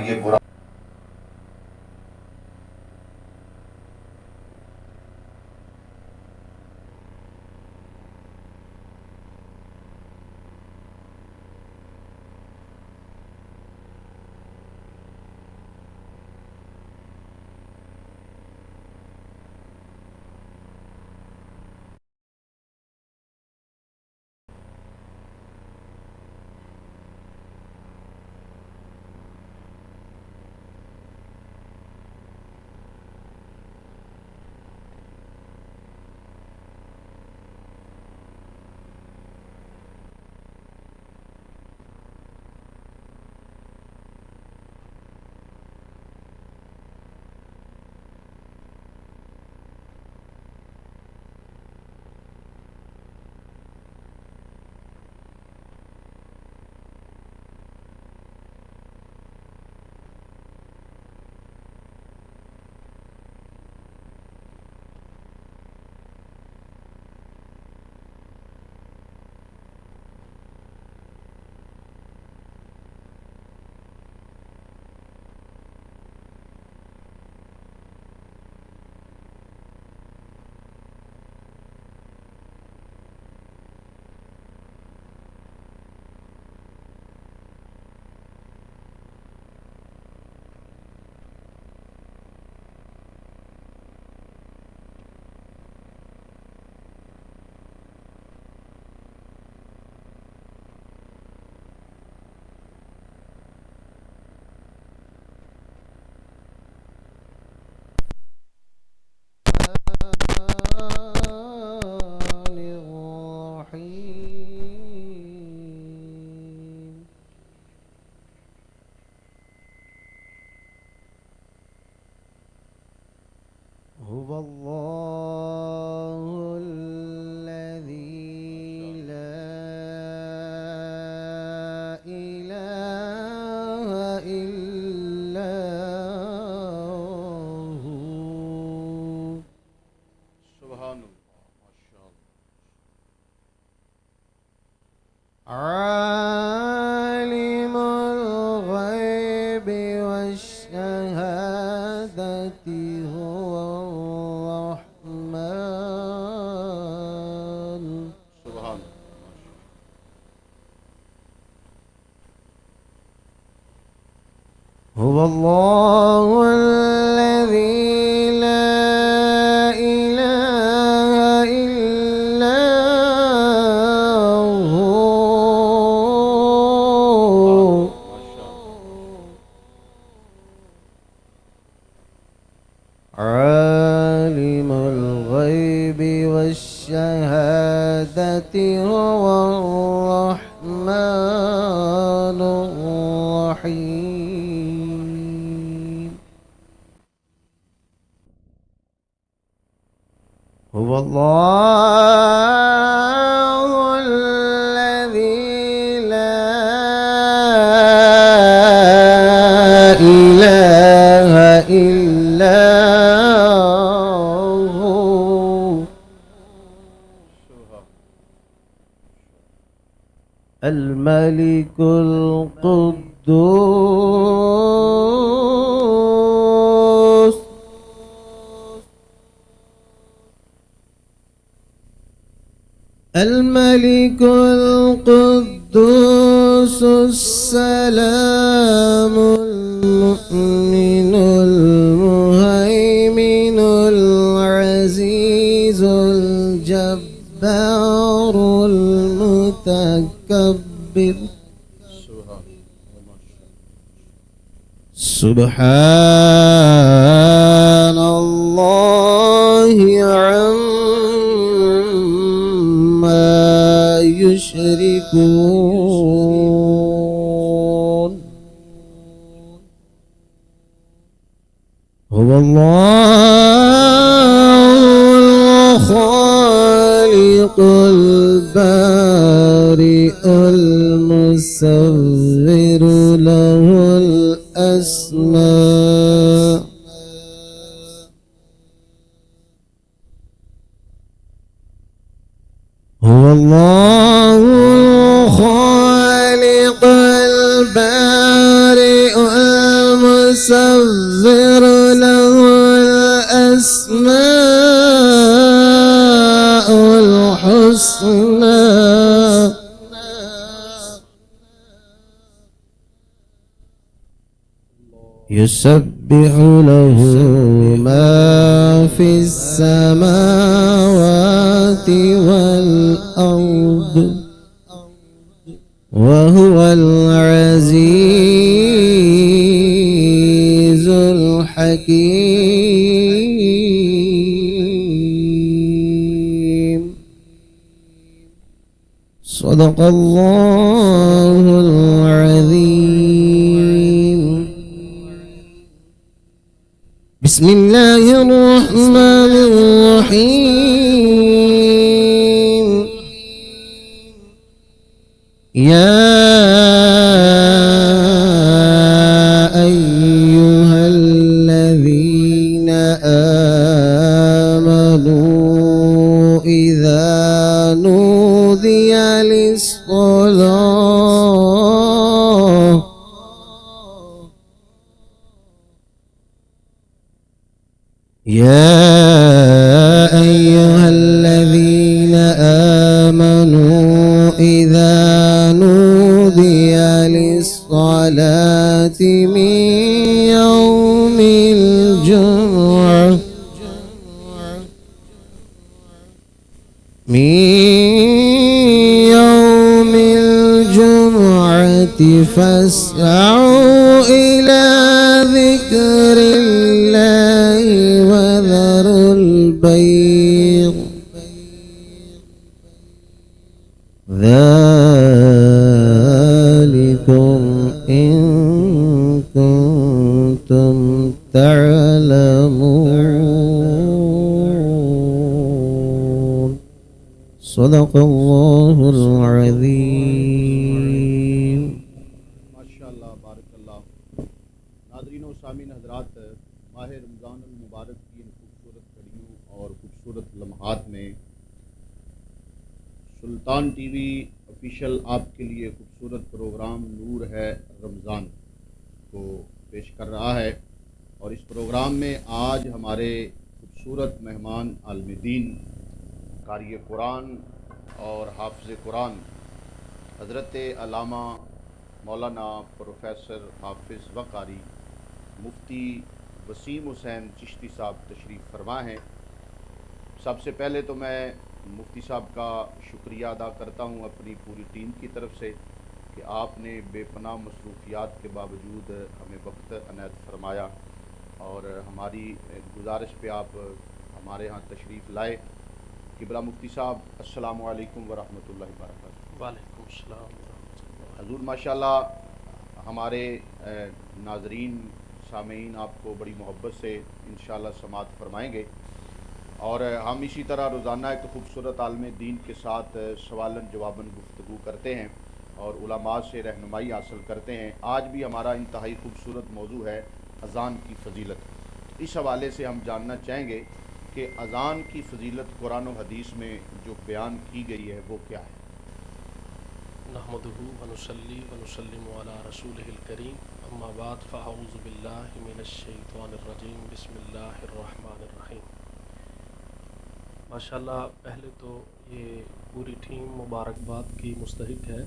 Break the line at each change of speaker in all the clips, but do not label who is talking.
یہ برا هو الله الذي لا إله إلا هو.
سبحان اللہ، ماشاء اللہ.
عالم الغيب والشهادة هو الرحمن.
سبحان اللہ.
هو الله الذي لا إله إلا هو. عالم الغيب والشهادة هو الرحمن الرحيم. هو الله الذي لا إله إلا هو. الملك القدوس الملك القدوس السلام المؤمن المهيمن العزيز الجبار المتكبر. سبحان الله عما يشركون. هو الله الخالق البارئ المصور له الأسماء. هو الله الخالق البارئ يسبر له الأسماء الحسنى يسبح له ما في السماوات والأرض وهو العزيز الحكيم. صدق الله العظيم. بسم الله الرحمن الرحيم. يا أيها الذين آمنوا إذا نودي للصلاة يا أيها الذين آمنوا إذا نودي للصلاة من يوم الجمعة فاسعوا إلى ذكر الله وذروا البيع ذلكم إن كنتم تعلمون. صدق الله العظيم.
ماشاءاللہ بارک اللہ. ناظرین و سامعین حضرات، ماہ رمضان المبارک کی ان خوبصورت گھڑیوں اور خوبصورت لمحات میں سلطان ٹی وی آفیشیل آپ کے لیے خوبصورت پروگرام نور ہے رمضان کو پیش کر رہا ہے، اور اس پروگرام میں آج ہمارے خوبصورت مہمان عالم دین، قاری قرآن اور حافظ قرآن حضرت علامہ مولانا پروفیسر حافظ و قاری مفتی وسیم حسین چشتی صاحب تشریف فرما ہیں. سب سے پہلے تو میں مفتی صاحب کا شکریہ ادا کرتا ہوں اپنی پوری ٹیم کی طرف سے کہ آپ نے بے پناہ مصروفیات کے باوجود ہمیں وقت عنایت فرمایا اور ہماری گزارش پہ آپ ہمارے ہاں تشریف لائے. قبلہ مفتی صاحب السلام علیکم ورحمۃ اللہ وبرکاتہ.
وعلیکم السلام.
حضور ماشاءاللہ ہمارے ناظرین سامعین آپ کو بڑی محبت سے انشاءاللہ سماعت فرمائیں گے، اور ہم اسی طرح روزانہ ایک خوبصورت عالم دین کے ساتھ سوالن جواباً گفتگو کرتے ہیں اور علماء سے رہنمائی حاصل کرتے ہیں. آج بھی ہمارا انتہائی خوبصورت موضوع ہے اذان کی فضیلت. اس حوالے سے ہم جاننا چاہیں گے کہ اذان کی فضیلت قرآن و حدیث میں جو بیان کی گئی ہے وہ کیا ہے؟
نحمدہ ونصلی ونسلم علی رسولہ الکریم، اما بعد فاعوذ باللہ من الشیطان الرجیم، بسم اللہ الرحمن الرحیم. ماشاءاللہ پہلے تو یہ پوری ٹیم مبارکباد کی مستحق ہے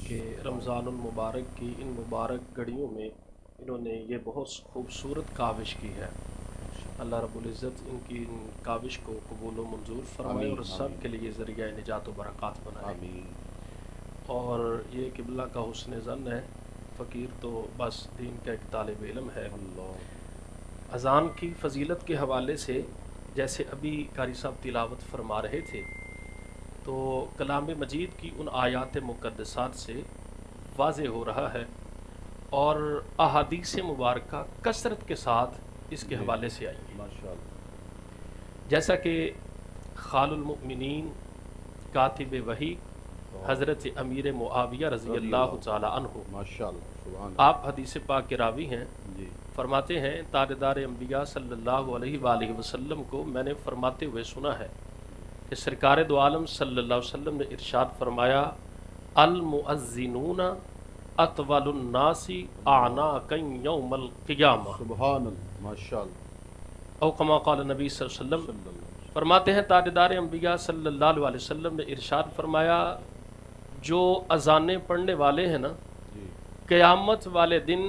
کہ رمضان المبارک کی ان مبارک گھڑیوں میں انہوں نے یہ بہت خوبصورت کاوش کی ہے. اللہ رب العزت ان کی ان کاوش کو قبول و منظور فرمائے اور سب کے لیے ذریعہ نجات و برکات بنائے.
آمین.
اور یہ قبلہ کا حسن ظن ہے، فقیر تو بس دین کا ایک طالب علم ہے. اذان کی فضیلت کے حوالے سے جیسے ابھی قاری صاحب تلاوت فرما رہے تھے تو کلام مجید کی ان آیات مقدسات سے واضح ہو رہا ہے، اور احادیث مبارکہ کثرت کے ساتھ اس کے حوالے سے آئی ہیں.
ماشاءاللہ.
جیسا کہ خال المؤمنین کاتب وحی حضرت امیر معاویہ رضی اللہ تعالی عنہ
ماشاءاللہ سبحان
آپ حدیث پاک کے راوی ہیں،
جی.
فرماتے ہیں تاجدار انبیاء صلی اللہ علیہ وآلہ وسلم کو میں نے فرماتے ہوئے سنا ہے کہ سرکار دو عالم صلی اللہ علیہ وسلم نے ارشاد فرمایا المؤذنون اطول الناس اعناقا یوم القیامہ،
سبحان اللہ، ماشاء اللہ،
او کما قال نبی صلی اللہ علیہ وسلم۔ فرماتے ہیں تاجدار انبیاء صلی اللہ علیہ وسلم نے ارشاد فرمایا، جو اذانیں پڑھنے والے ہیں نا،
جی،
قیامت والے دن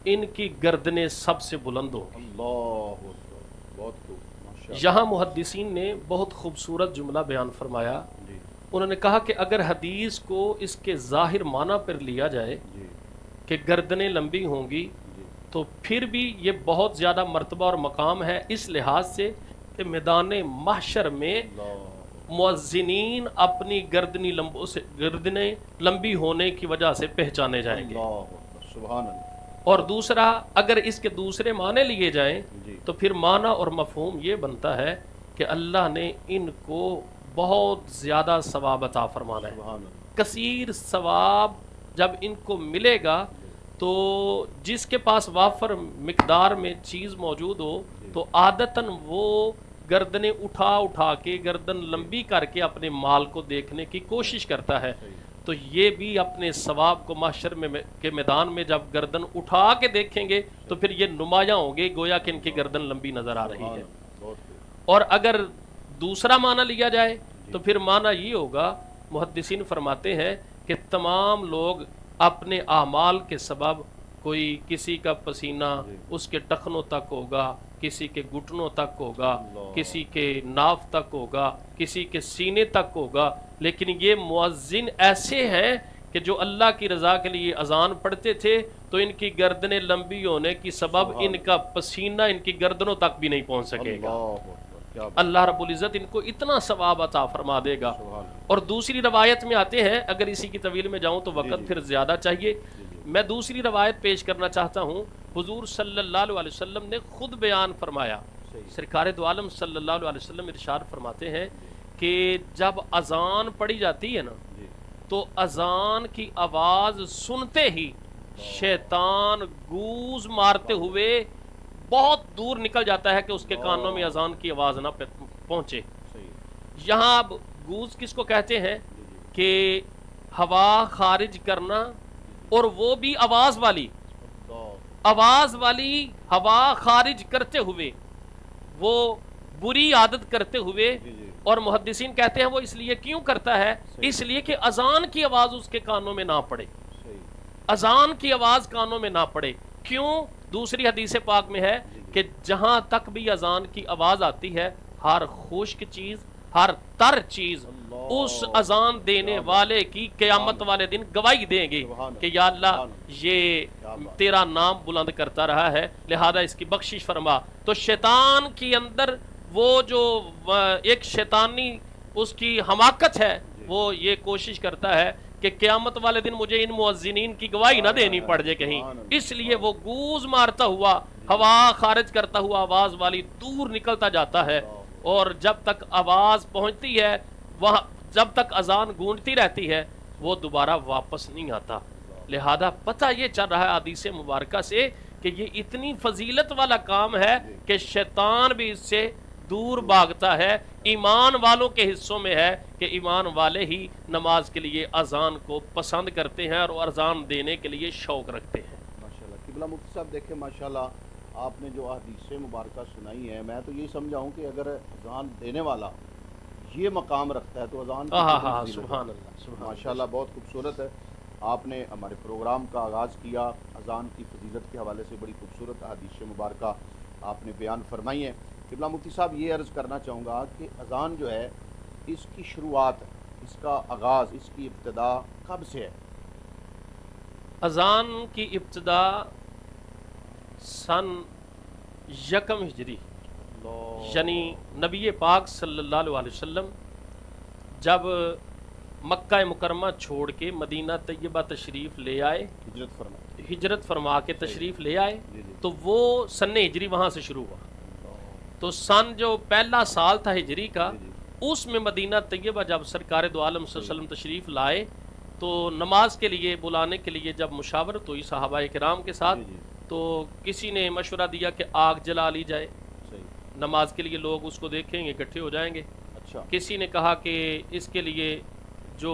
ان کی گردنیں سب سے بلند ہوں گی۔
اللہ اکبر، بہت خوب، ماشاء اللہ،
یہاں محدثین نے بہت خوبصورت جملہ بیان فرمایا،
جی
انہوں نے کہا کہ اگر حدیث کو اس کے ظاہر معنی پر لیا جائے
جی
کہ گردنیں لمبی ہوں گی،
جی،
تو پھر بھی یہ بہت زیادہ مرتبہ اور مقام ہے اس لحاظ سے کہ میدان محشر میں
اللہ،
مؤذنین اپنی گردنیں لمبی ہونے کی وجہ سے پہچانے جائیں گے۔
اللہ اکبر، سبحان اللہ،
اور دوسرا، اگر اس کے دوسرے معنی لیے جائیں
جی،
تو پھر معنی اور مفہوم یہ بنتا ہے کہ اللہ نے ان کو بہت زیادہ ثواب عطا فرمانا ہے۔
سبحان اللہ،
کثیر ثواب جب ان کو ملے گا تو جس کے پاس وافر مقدار میں چیز موجود ہو تو عادتاً وہ گردنیں اٹھا اٹھا کے، گردن لمبی کر کے اپنے مال کو دیکھنے کی کوشش کرتا ہے، تو یہ بھی اپنے ثواب کو محشر کے میدان میں جب گردن اٹھا کے دیکھیں گے تو پھر یہ نمایاں ہوں گے، گویا کہ ان کی گردن لمبی نظر آ رہی ہے۔
بہت خوب،
اور اگر دوسرا معنی لیا جائے تو پھر معنی یہ ہوگا، محدثین فرماتے ہیں کہ تمام لوگ اپنے اعمال کے سبب، کوئی کسی کا پسینہ اس کے ٹخنوں تک ہوگا، کسی کے گھٹنوں تک ہوگا، کسی کے ناف تک ہوگا، کسی کے سینے تک ہوگا، لیکن یہ مؤذن ایسے ہیں کہ جو اللہ کی رضا کے لیے اذان پڑھتے تھے تو ان کی گردنیں لمبی ہونے کی سبب ان کا پسینہ ان کی گردنوں تک بھی نہیں پہنچ سکے گا۔
اللہ اکبر، کیا بات،
اللہ رب العزت ان کو اتنا ثواب عطا فرما دے گا۔
سبحان اللہ،
اور دوسری روایت میں آتے ہیں، اگر اسی کی طویل میں جاؤں تو وقت پھر زیادہ چاہیے، میں دوسری روایت پیش کرنا چاہتا ہوں۔ حضور صلی اللہ علیہ وسلم نے خود بیان فرمایا، سرکار دو عالم صلی اللہ علیہ وسلم ارشاد فرماتے ہیں کہ جب اذان پڑھی جاتی ہے نا
جی،
تو اذان کی آواز سنتے ہی شیطان گوز مارتے ہوئے بہت دور نکل جاتا ہے کہ اس کے کانوں میں اذان کی آواز نہ پہنچے۔
صحیح،
یہاں اب گوز کس کو کہتے ہیں کہ ہوا خارج کرنا، اور وہ بھی آواز والی، آواز والی ہوا خارج کرتے ہوئے، وہ بری عادت کرتے ہوئے۔
جی جی،
اور محدثین کہتے ہیں وہ اس لیے کیوں کرتا ہے؟ اس لیے کہ اذان کی آواز اس کے کانوں میں نہ پڑے،
صحیح،
اذان کی آواز کانوں میں نہ پڑے۔ کیوں؟ دوسری حدیث پاک میں ہے کہ جہاں تک بھی اذان کی آواز آتی ہے، ہر خشک چیز، ہر تر چیز اس اذان دینے والے کی قیامت والے دن گواہی دیں گے کہ یا اللہ یہ تیرا نام بلند کرتا رہا ہے، لہذا اس کی بخشش فرما۔ تو شیطان کی اندر وہ جو ایک شیطانی اس کی حماقت ہے، وہ یہ کوشش کرتا ہے کہ قیامت والے دن مجھے ان مؤذنین کی گواہی نہ دینی پڑ جائے کہیں، اس لیے وہ گوز مارتا ہوا، ہوا خارج کرتا ہوا آواز والی دور نکلتا جاتا ہے، اور جب تک آواز پہنچتی ہے وہاں، جب تک اذان گونجتی رہتی ہے وہ دوبارہ واپس نہیں آتا۔ لہذا پتہ یہ چل رہا ہے حدیث مبارکہ سے کہ یہ اتنی فضیلت والا کام ہے کہ شیطان بھی اس سے دور بھاگتا ہے۔ ایمان والوں کے حصوں میں ہے کہ ایمان والے ہی نماز کے لیے اذان کو پسند کرتے ہیں اور اذان دینے کے لیے شوق رکھتے ہیں۔
ماشاءاللہ، قبلہ مفتی صاحب دیکھیں ماشاءاللہ آپ نے جو حدیث مبارکہ سنائی ہے، میں تو یہی سمجھا ہوں کہ اگر اذان دینے والا یہ مقام رکھتا ہے تو اذان
سبحان اللہ،
ماشاءاللہ بہت خوبصورت ہے۔ آپ نے ہمارے پروگرام کا آغاز کیا اذان کی فضیلت کے حوالے سے، بڑی خوبصورت حدیث مبارکہ آپ نے بیان فرمائی ہے۔ قبلہ مفتی صاحب یہ عرض کرنا چاہوں گا کہ اذان جو ہے اس کی شروعات، اس کا آغاز، اس کی ابتدا کب سے ہے؟
اذان کی ابتدا سن 1 ہجری، یعنی نبی پاک صلی اللہ علیہ وسلم جب مکہ مکرمہ چھوڑ کے مدینہ طیبہ تشریف لے آئے، ہجرت فرما کے تشریف لے آئے، تو وہ سن ہجری وہاں سے شروع ہوا۔ تو سن جو پہلا سال تھا ہجری کا، اس میں مدینہ طیبہ جب سرکار دو عالم صلی اللہ علیہ وسلم تشریف لائے تو نماز کے لیے بلانے کے لیے جب مشاورت ہوئی صحابہ کرام کے ساتھ، تو کسی نے مشورہ دیا کہ آگ جلا لی جائے، نماز کے لیے لوگ اس کو دیکھیں گے، اکٹھے ہو جائیں گے۔
اچھا،
کسی نے کہا کہ اس کے لیے جو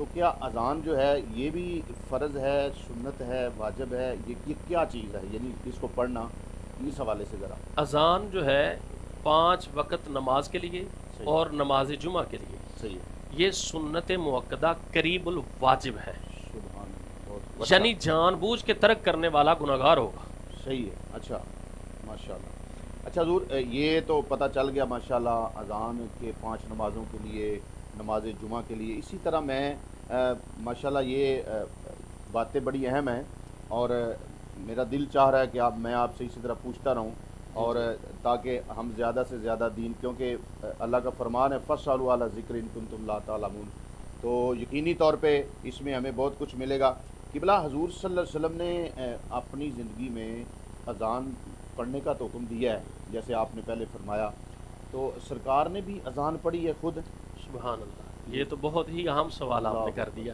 تو کیا اذان جو ہے یہ بھی فرض ہے، سنت ہے، واجب ہے، یہ کیا چیز ہے، یعنی اس کو پڑھنا اس حوالے سے ذرا؟
اذان جو ہے 5 وقت نماز کے لیے اور نماز جمعہ کے لیے
صحیح ہے،
یہ سنت موقدہ قریب الواجب ہے،
سبحان اللہ، بہت
یعنی جان بوجھ کے ترک کرنے والا گناہگار ہوگا۔
صحیح ہے، اچھا ماشاءاللہ۔ اچھا حضور، یہ تو پتہ چل گیا ماشاءاللہ اذان کے 5 نمازوں کے لیے، نماز جمعہ کے لیے۔ اسی طرح میں ماشاءاللہ یہ باتیں بڑی اہم ہیں، اور میرا دل چاہ رہا ہے کہ میں آپ سے اسی طرح پوچھتا رہوں، اور تاکہ ہم زیادہ سے زیادہ دین، کیونکہ اللہ کا فرمان ہے فَاسْأَلُوا أَهْلَ الذِّكْرِ إِن كُنتُمْ لَا تَعْلَمُونَ، تو یقینی طور پہ اس میں ہمیں بہت کچھ ملے گا۔ قبلہ حضور صلی اللہ علیہ وسلم نے اپنی زندگی میں اذان پڑھنے کا تو حکم دیا ہے، جیسے آپ نے پہلے فرمایا، تو سرکار نے بھی اذان پڑھی ہے خود؟
سبحان اللہ، یہ تو بہت ہی اہم سوال آپ نے کر دیا،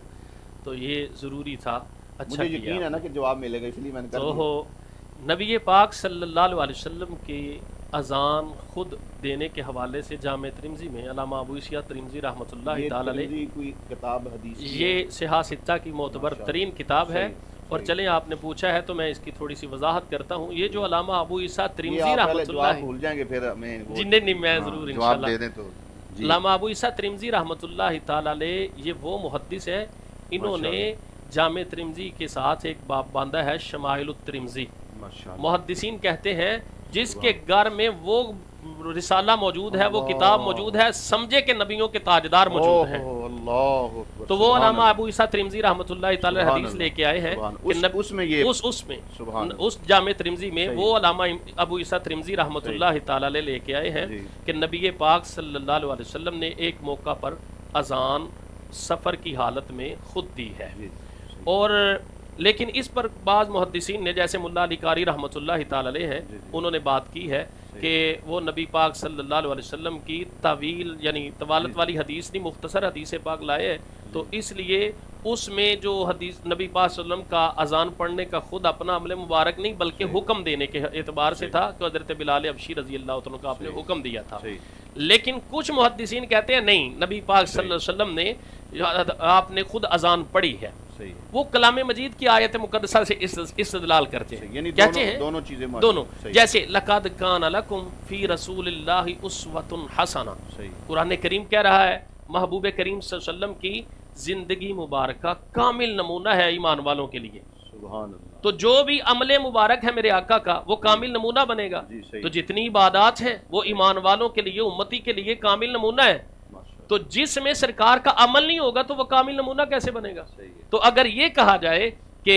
تو یہ ضروری تھا، اچھا
مجھے یقین ہے نا کہ جواب ملے گا، اس لیے میں نے کر دیا۔
تو نبی پاک صلی اللہ علیہ وسلم کی اذان خود دینے کے حوالے سے جامع ترمذی میں علامہ ابو عیسیٰ ترمذی رحمۃ اللہ تعالی علیہ،
کوئی کتاب حدیث
یہ صحاح ستہ کی معتبر ترین کتاب ہے، اور چلیں آپ نے پوچھا ہے تو میں اس کی تھوڑی سی وضاحت کرتا ہوں۔ یہ جو علامہ ابو عیسیٰ ترمذی رحمۃ اللہ،
بھول جائیں گے پھر ہمیں
نہیں میں ضرور انشاءاللہ
دے دیں تو۔
علامہ ابو عیسیٰ ترمذی رحمۃ اللہ تعالی علیہ یہ وہ محدث ہے، انہوں نے جامع ترمذی کے ساتھ ایک باب باندھا ہے شمائل الترمذی۔ محدثین کہتے ہیں جس کے گھر میں وہ رسالہ موجود ہے، وہ کتاب موجود ہے، سمجھے کہ نبیوں کے تاجدار موجود ہیں، تو وہ علامہ ابو عیسیٰ ترمذی رحمۃ اللہ تعالی حدیث لے کے آئے ہیں اس جامع ترمذی میں، وہ علامہ ابو عیسیٰ ترمذی رحمۃ اللہ تعالی علیہ لے کے آئے ہیں کہ نبی پاک صلی اللہ علیہ وسلم نے ایک موقع پر اذان سفر کی حالت میں خود دی ہے، اور لیکن اس پر بعض محدثین نے، جیسے ملا علی قاری رحمۃ اللہ تعالی علیہ ہیں، انہوں نے بات کی ہے کہ وہ نبی پاک صلی اللہ علیہ وسلم کی طویل یعنی طوالت والی حدیث نہیں، مختصر حدیث پاک لائے ہیں، تو اس لیے اس میں جو حدیث نبی پاک صلی اللہ علیہ وسلم کا اذان پڑھنے کا خود اپنا عمل مبارک نہیں بلکہ حکم دینے کے اعتبار سے تھا کہ حضرت بلال حبشی رضی اللہ عنہ کا آپ نے حکم دیا تھا۔ لیکن کچھ محدثین کہتے ہیں نہیں، نبی پاک صلی اللہ علیہ وسلم نے آپ نے خود اذان پڑھی ہے، وہ کلام مجید کی آیت مقدسہ سے استدلال کرتے ہیں،
یعنی
کہتے ہیں دونوں، جیسے لقد کان لکم فی رسول اللہ اسوۃ حسنہ، قرآن کریم کہہ رہا ہے محبوب کریم صلی اللہ علیہ وسلم کی زندگی مبارکہ کامل نمونہ ہے ایمان والوں کے لیے، تو جو بھی عمل مبارک ہے میرے آقا کا وہ کامل نمونہ بنے گا، تو جتنی عبادات ہیں وہ ایمان والوں کے لیے، امتی کے لیے کامل نمونہ ہے، تو جس میں سرکار کا عمل نہیں ہوگا تو وہ کامل نمونہ کیسے بنے گا؟ تو اگر یہ کہا جائے کہ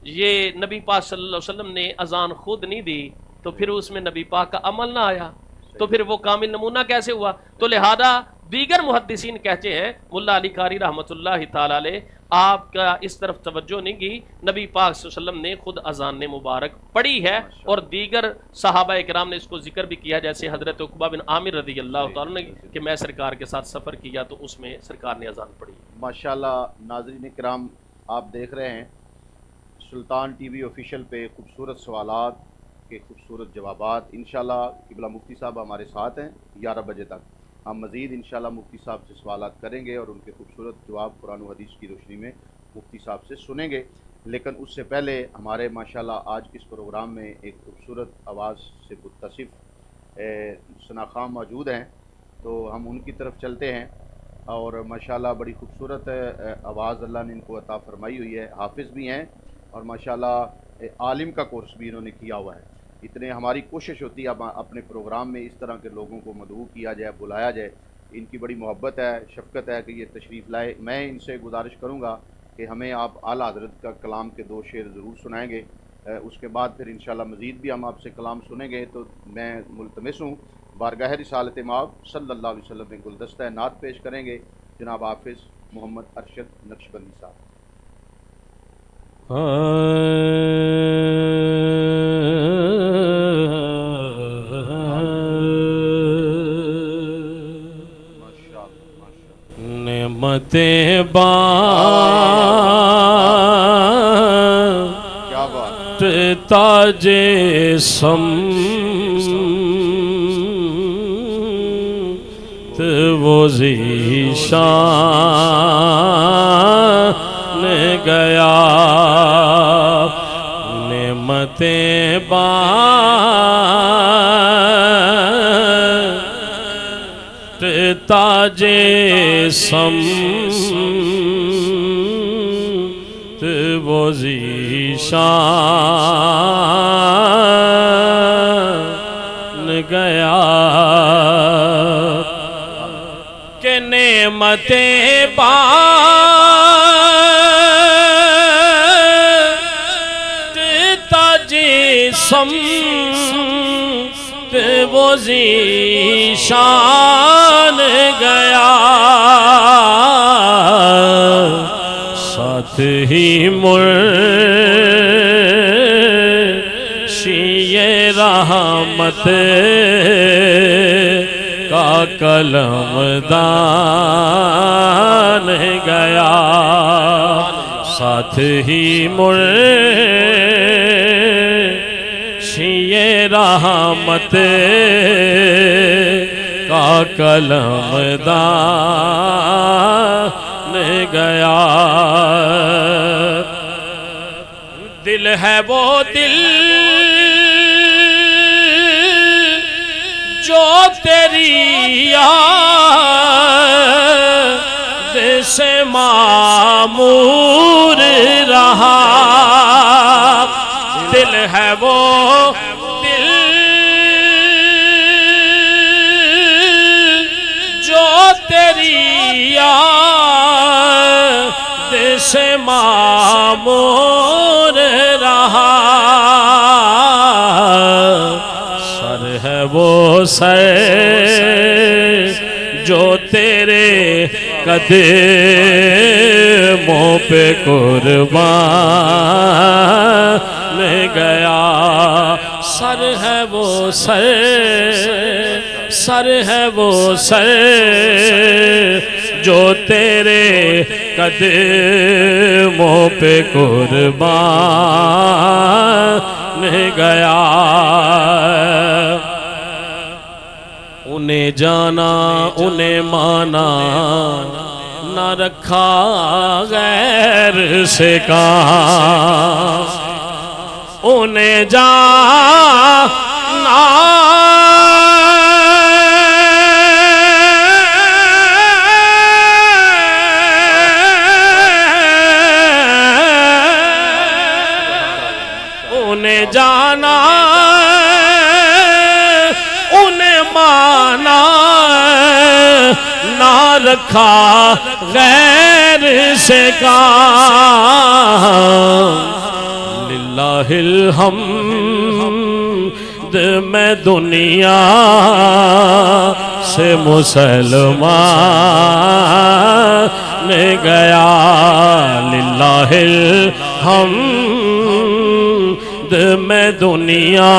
یہ نبی پاک صلی اللہ علیہ وسلم نے اذان خود نہیں دی تو پھر اس میں نبی پاک کا عمل نہ آیا، تو پھر وہ کامل نمونہ کیسے ہوا؟ تو لہذا دیگر محدثین کہتے ہیں، ملا علی قاری رحمۃ اللہ تعالی علیہ، آپ کا اس طرف توجہ نہیں کی، نبی پاک صلی اللہ علیہ وسلم نے خود اذان مبارک پڑھی ہے، اور دیگر صحابہ اکرام نے اس کو ذکر بھی کیا، جیسے حضرت عقبہ بن عامر رضی اللہ تعالیٰ نے کہ میں سرکار کے ساتھ سفر کیا تو اس میں سرکار نے اذان پڑھی۔
ماشاءاللہ ناظرین کرام، آپ دیکھ رہے ہیں سلطان ٹی وی آفیشیل پہ خوبصورت سوالات کے خوبصورت جوابات۔ انشاءاللہ قبلہ مفتی صاحب ہمارے ساتھ ہیں 11 بجے تک، ہم مزید انشاءاللہ مفتی صاحب سے سوالات کریں گے اور ان کے خوبصورت جواب قرآن و حدیث کی روشنی میں مفتی صاحب سے سنیں گے، لیکن اس سے پہلے ہمارے ماشاءاللہ آج کے اس پروگرام میں ایک خوبصورت آواز سے متصف ثنا خان موجود ہیں، تو ہم ان کی طرف چلتے ہیں، اور ماشاءاللہ بڑی خوبصورت آواز اللہ نے ان کو عطا فرمائی ہوئی ہے، حافظ بھی ہیں اور ماشاءاللہ عالم کا کورس بھی انہوں نے کیا ہوا ہے۔ اتنے ہماری کوشش ہوتی ہے اپنے پروگرام میں اس طرح کے لوگوں کو مدعو کیا جائے، بلایا جائے، ان کی بڑی محبت ہے، شفقت ہے کہ یہ تشریف لائے۔ میں ان سے گزارش کروں گا کہ ہمیں آپ اعلیٰ حضرت کا کلام کے 2 شعر ضرور سنائیں گے، اس کے بعد پھر انشاءاللہ مزید بھی ہم آپ سے کلام سنیں گے۔ تو میں ملتمس ہوں بارگاہ رسالت مآب صلی اللہ علیہ وسلم میں گلدستہ نعت پیش کریں گے جناب حافظ محمد ارشد نقشبندی صاحب۔
نعمتیں بانٹ تاج وہ ذیشان گیا نعمتیں بانٹ تاج سمت وہ ذیشان گیا کہ نعمتیں بانٹ تاج سمت وہ ذیشان گیا ساتھ ہی مرشی رحمت کا قلم دان گیا ساتھ ہی مرشی رحمت کا قلم دان گیا دل ہے وہ دل جو تیری یاد سے معمور رہا دل ہے وہ دل جو تیری یاد سے معمور رہا سر ہے وہ سر جو تیرے قدموں پہ قربان گیا سر ہے وہ سر ہے وہ سر جو تیرے قدموں پہ قربان گیا انہیں جانا انہیں مانا نہ رکھا غیر سے کام انہیں جانا انہیں جانا انہیں مانا نہ رکھا غیر سے کام للہ الحمد میں دنیا سے مسلمان گیا للہ الحمد میں دنیا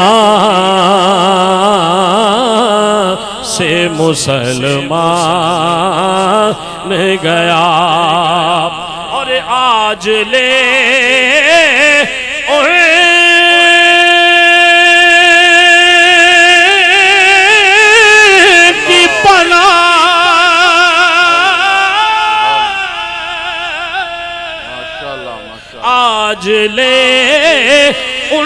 سے مسلمان گیا اور آج لے کی پناہ آج لے ان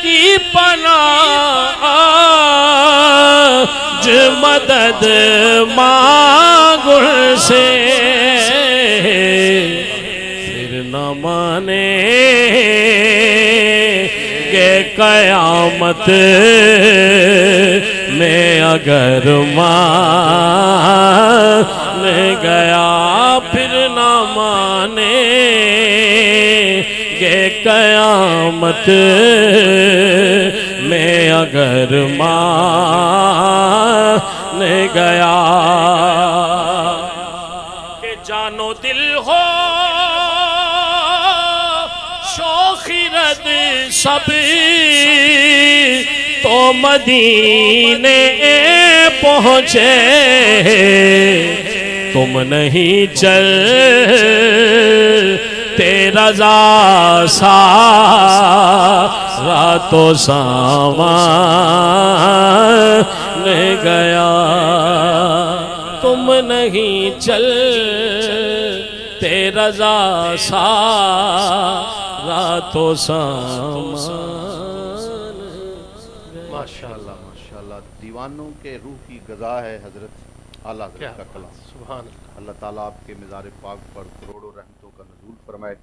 کی پناہ آج مدد مانگ سے پھر نہ مانے کہ قیامت میں اگر مان گیا پھر نہ مانے کہ قیامت میں اگر مان گیا کہ جانو دل ہو شوخیرت سب تو مدینے پہنچے تم نہیں چل تیرا سارا تو سامان گیا تم نہیں چل تیرا رضا سارا تو سامان
ماشاءاللہ
ماشاءاللہ دیوانوں کے روح کی غذا ہے حضرت اعلیٰ
کیا
حضرت کا کلام.
سبحان اللہ.
اللہ تعالیٰ آپ کے مزار پاک پر کروڑوں رحمتوں کا نزول فرمائے.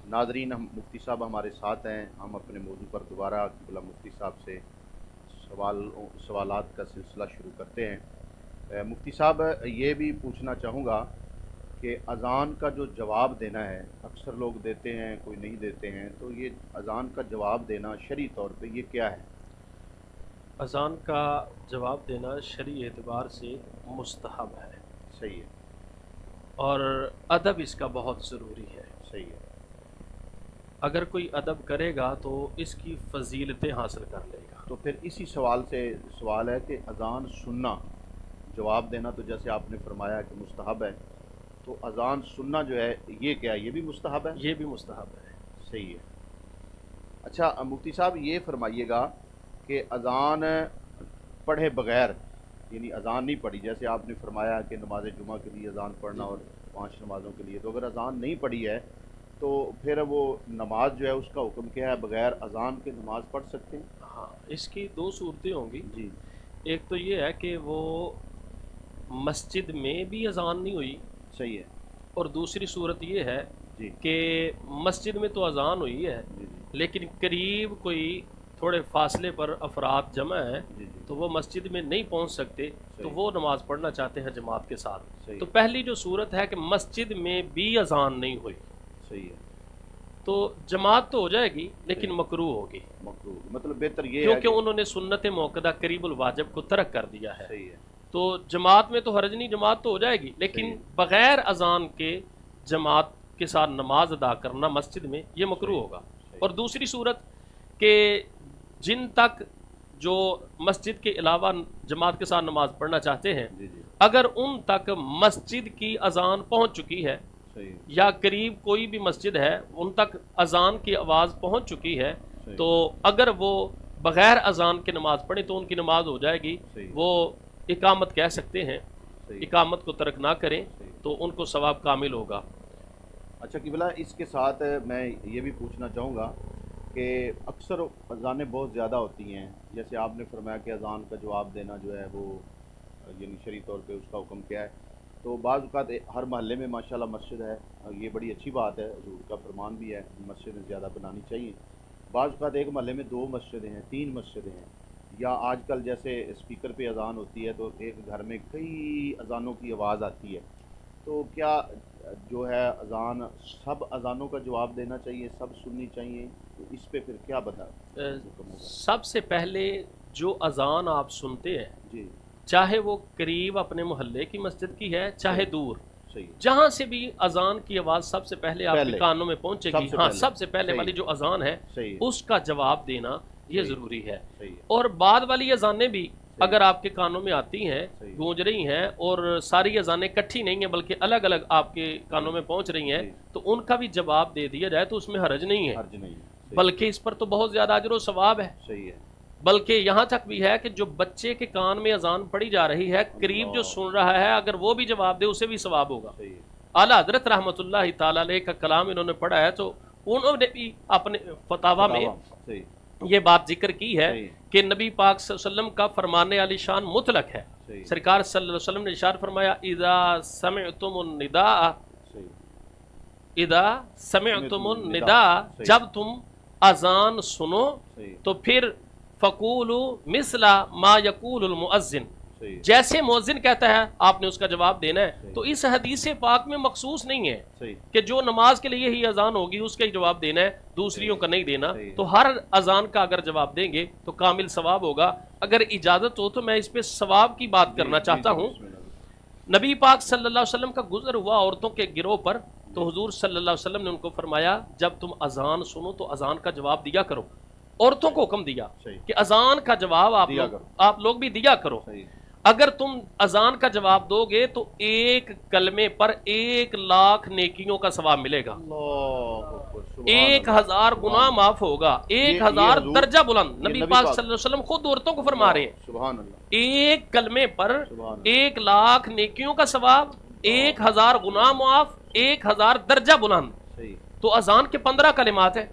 ناظرین، ہم مفتی صاحب ہمارے ساتھ ہیں. ہم اپنے موضوع پر دوبارہ قبلہ مفتی صاحب سے سوالات کا سلسلہ شروع کرتے ہیں. مفتی صاحب، یہ بھی پوچھنا چاہوں گا کہ اذان کا جو جواب دینا ہے، اکثر لوگ دیتے ہیں، کوئی نہیں دیتے ہیں، تو یہ اذان کا جواب دینا شرعی طور پہ یہ کیا ہے؟
اذان کا جواب دینا شرعی اعتبار سے مستحب ہے.
صحیح ہے.
اور ادب اس کا بہت ضروری ہے.
صحیح ہے.
اگر کوئی ادب کرے گا تو اس کی فضیلتیں حاصل کر لے گا.
تو پھر اسی سوال سے سوال ہے کہ اذان سننا، جواب دینا تو جیسے آپ نے فرمایا کہ مستحب ہے، تو اذان سننا جو ہے یہ کیا ہے؟ یہ بھی مستحب ہے؟
یہ بھی مستحب ہے.
صحیح ہے. اچھا مفتی صاحب، یہ فرمائیے گا کہ اذان پڑھے بغیر، یعنی اذان نہیں پڑھی، جیسے آپ نے فرمایا کہ نماز جمعہ کے لیے اذان پڑھنا اور 5 نمازوں کے لیے، تو اگر اذان نہیں پڑھی ہے تو پھر وہ نماز جو ہے اس کا حکم کیا ہے؟ بغیر اذان کے نماز پڑھ سکتے ہیں؟
ہاں، اس کی 2 صورتیں ہوں گی.
جی.
ایک تو یہ ہے کہ وہ مسجد میں بھی اذان نہیں ہوئی،
صحیح ہے.
اور دوسری صورت یہ ہے
جی
کہ مسجد میں تو اذان ہوئی ہے
جی جی
لیکن قریب کوئی تھوڑے فاصلے پر افراد جمع ہیں
جی جی.
تو وہ مسجد میں نہیں پہنچ سکتے، تو
صحیح.
وہ نماز پڑھنا چاہتے ہیں جماعت کے ساتھ.
صحیح.
تو پہلی جو صورت ہے کہ مسجد میں بھی اذان نہیں ہوئی
صحیح ہے.
تو جماعت تو ہو جائے گی لیکن
صحیح.
مکروہ ہوگی،
مکروہ مطلب بہتر یہ ہے
کیونکہ انہوں نے سنت موقدہ قریب الواجب کو ترک کر دیا ہے.
صحیح ہے.
تو جماعت میں تو حرج نہیں، جماعت تو ہو جائے گی، لیکن
صحیح.
بغیر اذان کے جماعت کے ساتھ نماز ادا کرنا مسجد میں یہ مکروہ
صحیح.
ہوگا.
صحیح.
اور دوسری صورت کہ جن تک جو مسجد کے علاوہ جماعت کے ساتھ نماز پڑھنا چاہتے ہیں،
جی جی.
اگر ان تک مسجد کی اذان پہنچ چکی ہے
صحیح.
یا قریب کوئی بھی مسجد ہے ان تک اذان کی آواز پہنچ چکی ہے،
صحیح.
تو اگر وہ بغیر اذان کے نماز پڑھیں تو ان کی نماز ہو جائے گی.
صحیح.
وہ اقامت کہہ سکتے ہیں،
صحیح.
اقامت کو ترک نہ کریں
صحیح.
تو ان کو ثواب کامل ہوگا.
اچھا قبلہ، اس کے ساتھ میں یہ بھی پوچھنا چاہوں گا کہ اکثر اذانیں بہت زیادہ ہوتی ہیں، جیسے آپ نے فرمایا کہ اذان کا جواب دینا جو ہے وہ یعنی شرعی طور پہ اس کا حکم کیا ہے. تو بعض اوقات ہر محلے میں ماشاءاللہ مسجد ہے، یہ بڑی اچھی بات ہے، حضور کا فرمان بھی ہے مسجدیں زیادہ بنانی چاہیے. بعض اوقات ایک محلے میں 2 مسجدیں ہیں، 3 مسجدیں ہیں، یا آج کل جیسے اسپیکر پہ اذان ہوتی ہے تو ایک گھر میں کئی اذانوں کی آواز آتی ہے. تو کیا جو ہے اذان سب اذانوں کا جواب دینا چاہیے، سب سننی چاہیے؟ تو اس پہ پھر کیا حکم ہوگا؟
سب سے پہلے جو اذان آپ سنتے ہیں،
جی.
چاہے وہ قریب اپنے محلے کی مسجد کی ہے چاہے دور،
صحیح.
جہاں سے بھی اذان کی آواز سب سے پہلے آپ کے کانوں میں پہنچے
سب
گی،
سے
ہاں
پہلے.
سب سے پہلے
صحیح.
والی جو اذان ہے
صحیح.
اس کا جواب دینا یہ
صحیح.
ضروری ہے.
صحیح ہے.
اور بعد والی اذانیں بھی اگر آپ کے کانوں میں آتی ہیں،
صحیح.
گونج رہی ہیں، اور ساری اذانیں کٹھی نہیں ہیں بلکہ الگ الگ آپ کے کانوں میں پہنچ رہی ہیں،
صحیح.
تو ان کا بھی جواب دے دیا جائے تو اس میں حرج نہیں ہے،
حرج نہیں ہے. صحیح.
بلکہ اس پر تو بہت زیادہ اجر و ثواب ہے.
صحیح ہے.
بلکہ یہاں تک بھی ہے کہ جو بچے کے کان میں اذان پڑھی جا رہی ہے، قریب جو سن رہا ہے، اگر وہ بھی جواب دے اسے بھی ثواب ہوگا.
صحیح ہے.
اعلیٰ حضرت رحمۃ اللہ تعالی علیہ کا کلام انہوں نے پڑھا ہے، تو انہوں نے بھی اپنے فتاوا میں
صحیح.
یہ بات ذکر کی ہے
صحیح.
کہ نبی پاک صلی اللہ علیہ وسلم کا فرمان علی شان مطلق ہے.
صحیح.
سرکار صلی اللہ علیہ وسلم نے ارشاد فرمایا، اذا سمعتم النداء،
صحیح.
اذا سمعتم النداء،
صحیح.
جب تم اذان سنو
صحیح.
تو پھر فقولوا مثل ما یقول المؤذن،
صحیح.
جیسے مؤذن کہتا ہے آپ نے اس کا جواب دینا ہے.
صحیح.
تو اس حدیث پاک میں مخصوص نہیں ہے
صحیح.
کہ جو نماز کے لیے ہی اذان ہوگی اس کا ہی جواب دینا ہے، دوسریوں کا نہیں دینا.
صحیح.
تو ہر اذان کا اگر جواب دیں گے تو کامل ثواب ہوگا. اگر اجازت ہو تو میں اس پہ ثواب کی بات کرنا چاہتا ہوں.
بسم اللہ.
نبی پاک صلی اللہ علیہ وسلم کا گزر ہوا عورتوں کے گروہ پر، تو حضور صلی اللہ علیہ وسلم نے ان کو فرمایا جب تم اذان سنو تو اذان کا جواب دیا کرو. عورتوں کو حکم دیا
صحیح.
کہ اذان کا جواب
دیا کرو.
آپ لوگ بھی دیا کرو.
صحیح.
اگر تم اذان کا جواب دو گے تو ایک کلمے پر 1,00,000 نیکیوں کا ثواب ملے گا،
اللہ اکبر، سبحان
1,000 گناہ معاف ہوگا، 1,000
حضور-
درجہ بلند۔
یہ
نبی
نبی
پاک
پاک
صلی اللہ علیہ وسلم خود عورتوں کو فرما رہے ہیں
سبحان اللہ،
ایک کلمے پر
سبحان اللہ،
1,00,000 نیکیوں کا ثواب، 1,000 گناہ معاف، 1,000 درجہ بلند۔
صحیح
تو اذان کے 15 کلمات ہیں۔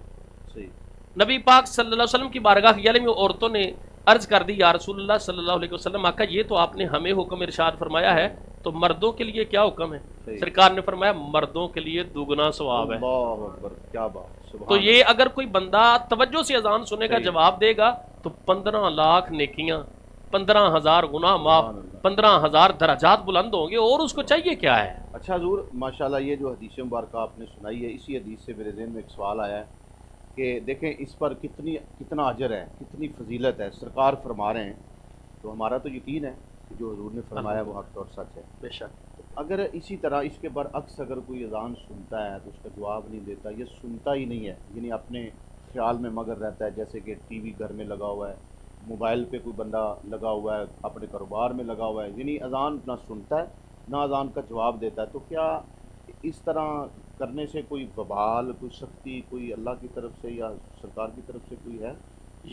صحیح،
نبی پاک صلی اللہ علیہ وسلم کی بارگاہ کی میں عورتوں نے عرض کر دی، یا رسول اللہ صلی اللہ علیہ وسلم، آقا یہ تو آپ نے ہمیں حکم ارشاد فرمایا ہے، تو مردوں کے لیے کیا حکم ہے؟
صحیح۔
سرکار نے فرمایا مردوں کے لیے دگنا ثواب ہے۔
اللہ اکبر، کیا بات، سبحان
تو یہ اگر کوئی بندہ توجہ سے اذان سنے کا
صحیح۔
جواب دے گا تو 15,00,000 نیکیاں، 15,000 گناہ معاف،
سبحان اللہ۔
15,000 درجات بلند ہوں گے، اور اس کو چاہیے کیا ہے؟
اچھا حضور، ماشاءاللہ یہ جو حدیث مبارکہ آپ نے سنائی ہے، اسی حدیث سے میرے ذہن میں ایک سوال آیا ہے کہ دیکھیں اس پر کتنا اجر ہے، کتنی فضیلت ہے، سرکار فرما رہے ہیں، تو ہمارا تو یقین ہے کہ جو حضور نے فرمایا وہ حق اور سچ ہے۔
بے شک۔
اگر اسی طرح اس کے برعکس اگر کوئی اذان سنتا ہے تو اس کا جواب نہیں دیتا، یہ سنتا ہی نہیں ہے، یعنی اپنے خیال میں مگر رہتا ہے، جیسے کہ ٹی وی گھر میں لگا ہوا ہے، موبائل پہ کوئی بندہ لگا ہوا ہے، اپنے کاروبار میں لگا ہوا ہے، یعنی اذان نہ سنتا ہے نہ اذان کا جواب دیتا ہے، تو کیا اس طرح کرنے سے کوئی وبال، کوئی سختی، کوئی اللہ کی طرف سے یا سرکار کی طرف سے کوئی ہے؟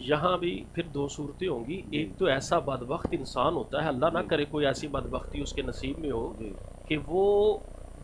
یہاں بھی پھر دو صورتیں ہوں گی، ایک تو ایسا بدبخت انسان ہوتا ہے، اللہ نہ کرے کوئی ایسی بدبختی اس کے نصیب میں ہو
جی،
کہ وہ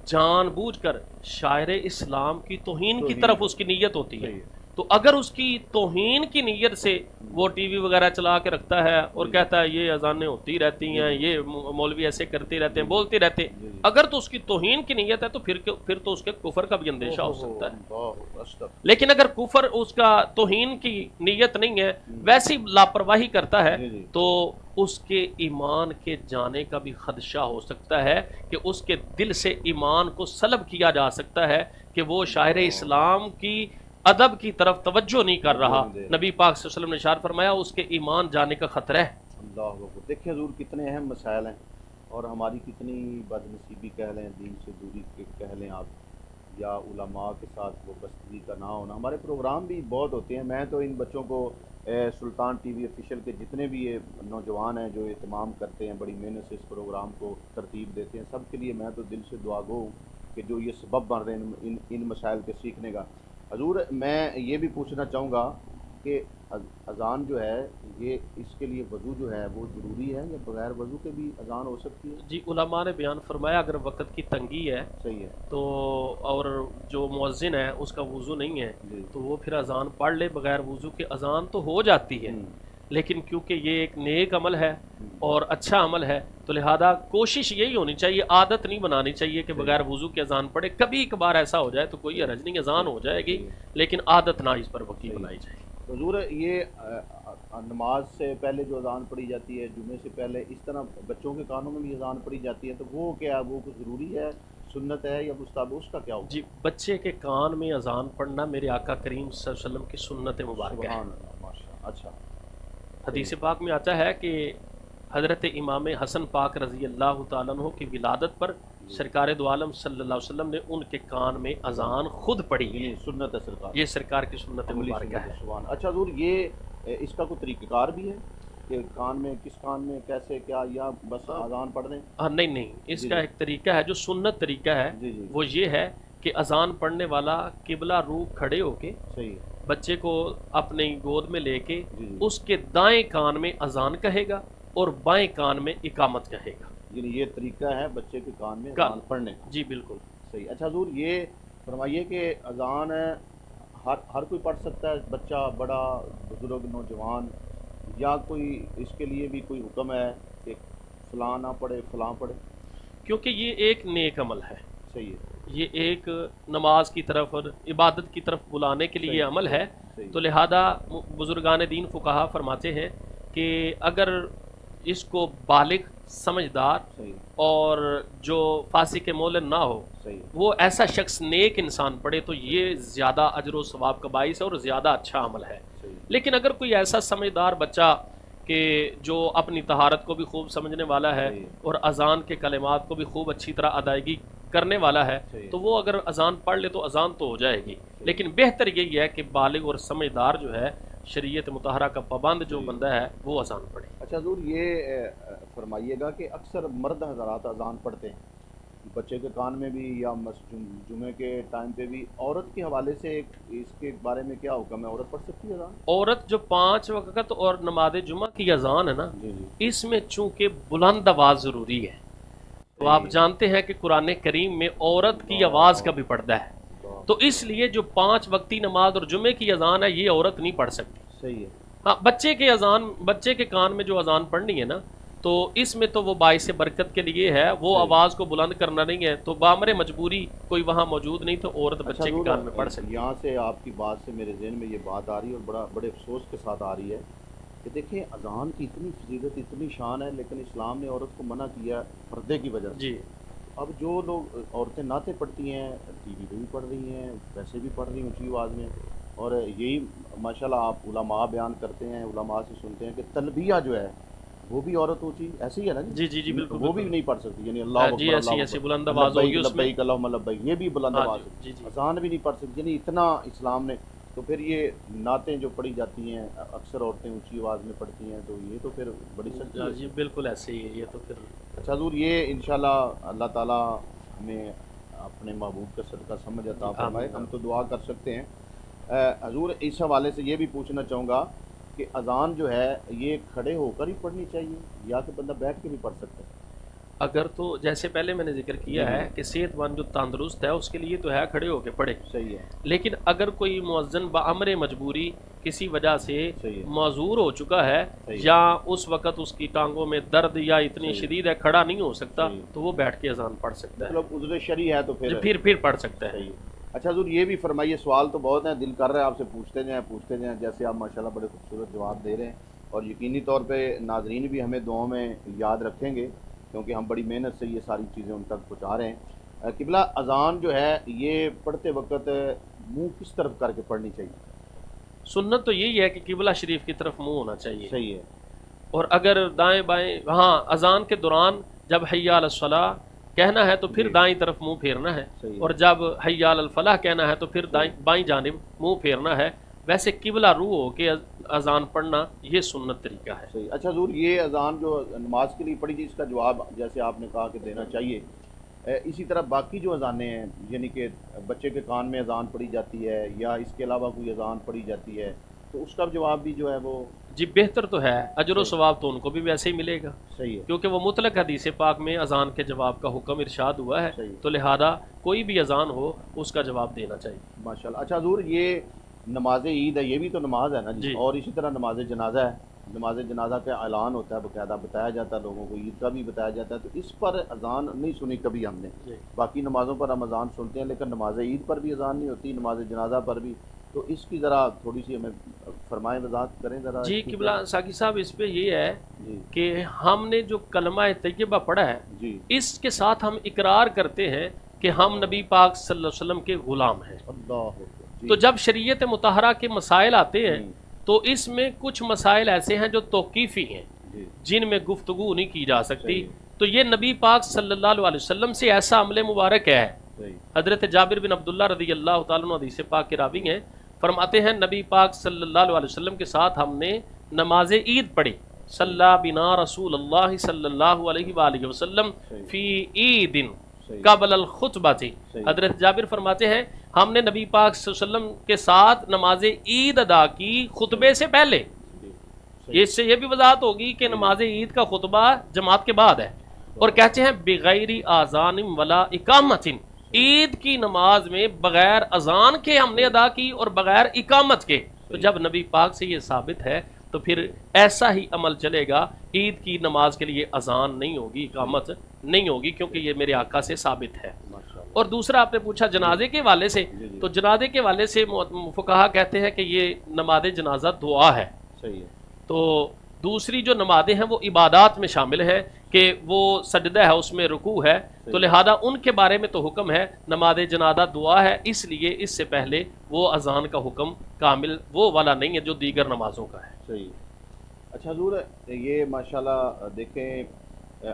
جان بوجھ کر شاعر اسلام کی توہین کی طرف اس کی نیت ہوتی ہے،
صحیح،
تو اگر اس کی توہین کی نیت سے وہ ٹی وی وغیرہ چلا کے رکھتا ہے اور کہتا ہے یہ اذانیں ہوتی رہتی ہیں، یہ مولوی ایسے کرتے رہتے ہیں، بولتے رہتے ہیں، اگر تو اس کی توہین کی نیت ہے تو پھر تو اس کے کفر کا بھی اندیشہ ہو سکتا ہے۔
اللہ اکبر،
لیکن اگر کفر اس کا توہین کی نیت نہیں ہے، ویسی لاپرواہی کرتا ہے،
جی، جی۔
تو اس کے ایمان کے جانے کا بھی خدشہ ہو سکتا ہے کہ اس کے دل سے ایمان کو سلب کیا جا سکتا ہے کہ وہ شاعر اسلام کی ادب کی طرف توجہ نہیں کر رہا۔ نبی پاک صلی اللہ علیہ وسلم نے ارشاد فرمایا اس کے ایمان جانے کا خطرہ ہے۔
اللہ اکبر، دیکھیں حضور کتنے اہم مسائل ہیں، اور ہماری کتنی بد نصیبی کہہ لیں، دین سے دوری کہہ لیں آپ، یا علماء کے ساتھ وہ بستگی کا نہ ہونا۔ ہمارے پروگرام بھی بہت ہوتے ہیں، میں تو ان بچوں کو سلطان ٹی وی آفیشیل کے جتنے بھی یہ نوجوان ہیں جو اہتمام کرتے ہیں، بڑی محنت سے اس پروگرام کو ترتیب دیتے ہیں، سب کے لیے میں تو دل سے دعا گو ہوں کہ جو یہ سبب بن رہے ہیں ان مسائل کے سیکھنے کا۔ حضور میں یہ بھی پوچھنا چاہوں گا کہ اذان جو ہے یہ اس کے لیے وضو جو ہے وہ ضروری ہے یا بغیر وضو کے بھی اذان ہو سکتی ہے؟
جی، علماء نے بیان فرمایا اگر وقت کی تنگی ہے
صحیح ہے،
تو اور جو مؤذن ہے اس کا وضو نہیں ہے
جی،
تو وہ پھر اذان پڑھ لے، بغیر وضو کے اذان تو ہو جاتی ہے، لیکن کیونکہ یہ ایک نیک عمل ہے اور اچھا عمل ہے تو لہذا کوشش یہی ہونی چاہیے، عادت نہیں بنانی چاہیے کہ بغیر وضو کے اذان پڑھے۔ کبھی کبھار ایسا ہو جائے تو کوئی حرج نہیں، اذان ہو جائے گی، لیکن عادت نہ اس پر وقی بنائی جائے۔
حضور یہ نماز سے پہلے جو اذان پڑھی جاتی ہے، جمعے سے پہلے، اس طرح بچوں کے کانوں میں بھی اذان پڑھی جاتی ہے، تو وہ کیا وہ کچھ ضروری ہے، سنت ہے یا مستحب، اس کا کیا ہوگا؟
جی، بچے کے کان میں اذان پڑھنا میرے آقا کریم صلی اللہ علیہ وسلم کی سنت مبارکہ ہے۔
سبحان اللہ، ماشاءاللہ، اچھا،
حدیث پاک میں آتا ہے کہ حضرت امام حسن پاک رضی اللہ تعالیٰ عنہ کی ولادت پر سرکار دو عالم صلی اللہ علیہ وسلم نے ان کے کان میں اذان خود پڑھی،
یعنی سنت ہے سرکار،
یہ سرکار کی سنت
عملی
مبارکہ
سنت
ہے۔
ہے، سبحان۔ اچھا حضور یہ اس کا کوئی طریقہ کار بھی ہے کہ کان میں کس کان میں کیسے کیا، یا بس اذان پڑھ دیں؟
نہیں، اس کا ایک طریقہ ہے جو سنت طریقہ ہے،
جی جی،
وہ یہ ہے کہ اذان پڑھنے والا قبلہ رو کھڑے ہو کے
صحیح ہے،
بچے کو اپنی گود میں لے کے
جی جی،
اس کے دائیں کان میں اذان کہے گا اور بائیں کان میں اقامت کہے گا۔
یعنی یہ طریقہ ہے بچے کے کان میں
کان
اذان پڑھنے کا؟
جی بالکل
صحیح۔ اچھا حضور یہ فرمائیے کہ اذان ہر کوئی پڑھ سکتا ہے، بچہ، بڑا، بزرگ، نوجوان، یا کوئی اس کے لیے بھی کوئی حکم ہے کہ فلاں نہ پڑھے فلاں پڑھے؟
کیونکہ یہ ایک نیک عمل ہے،
صحیح ہے،
یہ ایک نماز کی طرف اور عبادت کی طرف بلانے کے لیے یہ عمل ہے،
صحیح،
تو لہذا بزرگان دین فقہا فرماتے ہیں کہ اگر اس کو بالغ، سمجھدار
صحیح،
اور جو فاسق مولن نہ ہو،
صحیح،
وہ ایسا شخص نیک انسان پڑھے تو یہ زیادہ اجر و ثواب کا باعث ہے اور زیادہ اچھا عمل ہے۔
صحیح،
لیکن اگر کوئی ایسا سمجھدار بچہ کہ جو اپنی طہارت کو بھی خوب سمجھنے والا ہے
صحیح،
اور اذان کے کلمات کو بھی خوب اچھی طرح ادائیگی کرنے والا ہے
صحیح،
تو وہ اگر اذان پڑھ لے تو اذان تو ہو جائے گی، لیکن بہتر یہی ہے کہ بالغ اور سمجھدار جو ہے، شریعت مطہرہ کا پابند جو بندہ ہے وہ اذان پڑھے۔
اچھا حضور یہ فرمائیے گا کہ اکثر مرد حضرات اذان پڑھتے ہیں بچے کے کان میں بھی یا جمعے کے ٹائم پہ بھی، عورت کے حوالے سے اس کے بارے میں کیا حکم ہے؟ عورت پڑھ سکتی ہے اذان؟
عورت جو 5 وقت اور نماز جمعہ کی اذان ہے نا،
جی جی
اس میں چونکہ بلند آواز ضروری ہے، تو آپ جانتے ہیں کہ قرآن کریم میں عورت کی آواز کا بھی پردہ ہے، تو اس لیے جو 5 وقتی نماز اور جمعے کی اذان ہے یہ عورت نہیں پڑھ سکتی۔
صحیح ہے۔
ہاں، بچے کے کان میں جو اذان پڑھنی ہے نا، تو اس میں تو وہ باعث برکت کے لیے ہے، وہ آواز کو بلند کرنا نہیں ہے، تو بامر مجبوری کوئی وہاں موجود نہیں تو عورت بچے کے کان میں پڑھ سکتی ہے۔
یہاں سے آپ کی بات سے میرے ذہن میں یہ بات آ رہی ہے اور بڑے افسوس کے ساتھ آ رہی ہے کہ دیکھیں اذان کی اتنی فضیلت اتنی شان ہے، لیکن اسلام نے عورت کو منع کیا پردے کی وجہ سے۔
جی،
اب جو لوگ عورتیں نعتیں پڑھتی ہیں، ٹی وی پہ بھی پڑھ رہی ہیں، ویسے بھی پڑھ رہی ہیں اونچی آواز میں، اور یہی ماشاءاللہ آپ علماء بیان کرتے ہیں، علماء سے سنتے ہیں کہ تلبیہ جو ہے وہ بھی عورت اونچی ایسی ہے نا
جی بالکل،
وہ بھی نہیں پڑھ سکتی، یعنی اللہ
جی
اکبر
ایسی بلند آواز ہوگی اس میں،
لبیک اللہم لبیک، یہ بھی بلند آواز ہے،
جی
اذان بھی نہیں پڑھ سکتی، یعنی اتنا اسلام نے۔ تو پھر یہ نعتیں جو پڑھی جاتی ہیں اکثر عورتیں اونچی آواز میں پڑھتی ہیں، تو یہ تو پھر بڑی سختی ہے۔
جی بالکل ایسے ہی ہے یہ تو پھر۔
اچھا حضور یہ انشاءاللہ اللہ تعالیٰ ہمیں اپنے محبوب کا صدقہ سمجھ عطا فرمائے، ہم تو دعا کر سکتے ہیں۔ حضور اس حوالے سے یہ بھی پوچھنا چاہوں گا کہ اذان جو ہے یہ کھڑے ہو کر ہی پڑھنی چاہیے یا کہ بندہ بیٹھ کے بھی پڑھ سکتا ہے؟
اگر تو جیسے پہلے میں نے ذکر کیا ہے کہ صحت مند جو تندرست ہے اس کے لیے تو ہے کھڑے ہو کے پڑھے،
صحیح ہے۔
لیکن اگر کوئی مؤذن بامر مجبوری کسی وجہ سے
صحیح ہے۔
معذور ہو چکا ہے
صحیح ہے۔
یا اس وقت اس کی ٹانگوں میں درد یا اتنی
صحیح ہے۔
شدید ہے کھڑا نہیں ہو سکتا،
صحیح ہے۔
تو وہ بیٹھ کے اذان پڑھ سکتا ہے،
مطلب عذر شرعی ہے تو
پھر پڑھ سکتا ہے۔
صحیح ہے۔ اچھا حضور یہ بھی فرمائیے، سوال تو بہت ہیں، دل کر رہا ہے آپ سے پوچھتے جائیں، جیسے آپ ماشاءاللہ بڑے خوبصورت جواب دے رہے ہیں، اور یقینی طور پہ ناظرین بھی ہمیں دعاؤں میں یاد رکھیں گے کیونکہ ہم بڑی محنت سے یہ ساری چیزیں ان تک پہنچا رہے ہیں۔ قبلہ اذان جو ہے یہ پڑھتے وقت منہ کس طرف کر کے پڑھنی چاہیے؟
سنت تو یہی ہے کہ قبلہ شریف کی طرف منہ ہونا چاہیے،
صحیح ہے۔
اور اگر دائیں بائیں، ہاں اذان کے دوران جب حی علی الصلاۃ کہنا ہے تو پھر دائیں طرف منہ پھیرنا ہے، اور جب حی علی الفلاح کہنا ہے تو پھر بائیں جانب منہ پھیرنا ہے۔ ویسے قبلہ رو ہو کے اذان پڑھنا یہ سنت طریقہ ہے۔
صحیح۔ اچھا حضور یہ اذان جو نماز کے لیے پڑھی تھی اس کا جواب جیسے آپ نے کہا کہ دینا چاہیے، اسی طرح باقی جو اذانیں ہیں یعنی کہ بچے کے کان میں اذان پڑھی جاتی ہے یا اس کے علاوہ کوئی اذان پڑھی جاتی ہے تو اس کا جواب بھی جو ہے وہ
جی بہتر تو ہے، اجر و ثواب تو ان کو بھی ویسے ہی ملے گا،
صحیح ہے۔
کیونکہ وہ مطلق حدیث پاک میں اذان کے جواب کا حکم ارشاد ہوا ہے،
صحیح۔
تو لہذا کوئی بھی اذان ہو اس کا جواب دینا چاہیے۔
ماشاءاللہ۔ اچھا حضور یہ نماز عید ہے، یہ بھی تو نماز ہے نا جی، اور اسی طرح نماز جنازہ ہے، نماز جنازہ کا اعلان ہوتا ہے، باقاعدہ بتایا جاتا ہے لوگوں کو، عید کا بھی بتایا جاتا ہے، تو اس پر اذان نہیں سنی کبھی ہم نے۔ باقی نمازوں پر ہم اذان سنتے ہیں لیکن نماز عید پر بھی اذان نہیں ہوتی، نماز جنازہ پر بھی، تو اس کی ذرا تھوڑی سی ہمیں فرمائیں، وضاحت کریں ذرا۔
جی قبلہ ساقی صاحب اس پہ یہ ہے
جی
کہ ہم نے جو کلمہ طیبہ پڑھا ہے
جی
اس کے ساتھ ہم اقرار کرتے ہیں کہ ہم نبی پاک صلی اللہ علیہ وسلم کے غلام ہیں،
اللہ جی
تو جب شریعت مطہرہ کے مسائل آتے ہیں تو اس میں کچھ مسائل ایسے ہیں جو توقیفی ہیں
جی
جن میں گفتگو نہیں کی جا سکتی،
صحیح۔
تو یہ نبی پاک صلی اللہ علیہ وسلم سے ایسا عمل مبارک ہے۔
صحیح
حضرت جابر بن عبداللہ رضی اللہ تعالیٰ عنہ حدیث پاک کے راوی ہیں، فرماتے ہیں نبی پاک صلی اللہ علیہ وسلم کے ساتھ ہم نے نماز عید پڑھی، صلی بنا رسول اللہ صلی اللہ علیہ وآلہ وسلم فی عید قبل الخطبہ تھی۔ حضرت جابر فرماتے ہیں ہم نے نبی پاک صلی اللہ علیہ وسلم کے ساتھ نماز عید ادا کی خطبے سے پہلے۔ اس سے یہ بھی وضاحت ہوگی کہ نماز عید کا خطبہ جماعت کے بعد ہے، اور کہتے ہیں بغیر آذان ولا اقامت، عید کی نماز میں بغیر اذان کے ہم نے ادا کی اور بغیر اقامت کے، تو جب نبی پاک سے یہ ثابت ہے تو پھر ایسا ہی عمل چلے گا، عید کی نماز کے لیے اذان نہیں ہوگی، اقامت نہیں ہوگی، کیونکہ یہ میرے آقا سے ثابت ہے۔ اور دوسرا آپ نے پوچھا جنازے کے حوالے سے، تو جنازے کے حوالے سے فقہا کہتے ہیں کہ یہ نماز جنازہ دعا ہے،
صحیح ہے۔
تو دوسری جو نمازیں ہیں وہ عبادات میں شامل ہیں کہ وہ سجدہ ہے، اس میں رکوع ہے، تو لہذا ان کے بارے میں تو حکم ہے، نماز جنازہ دعا ہے، اس لیے اس سے پہلے وہ اذان کا حکم کامل وہ والا نہیں ہے جو دیگر نمازوں کا ہے۔
صحیح۔ اچھا حضور یہ ماشاءاللہ دیکھیں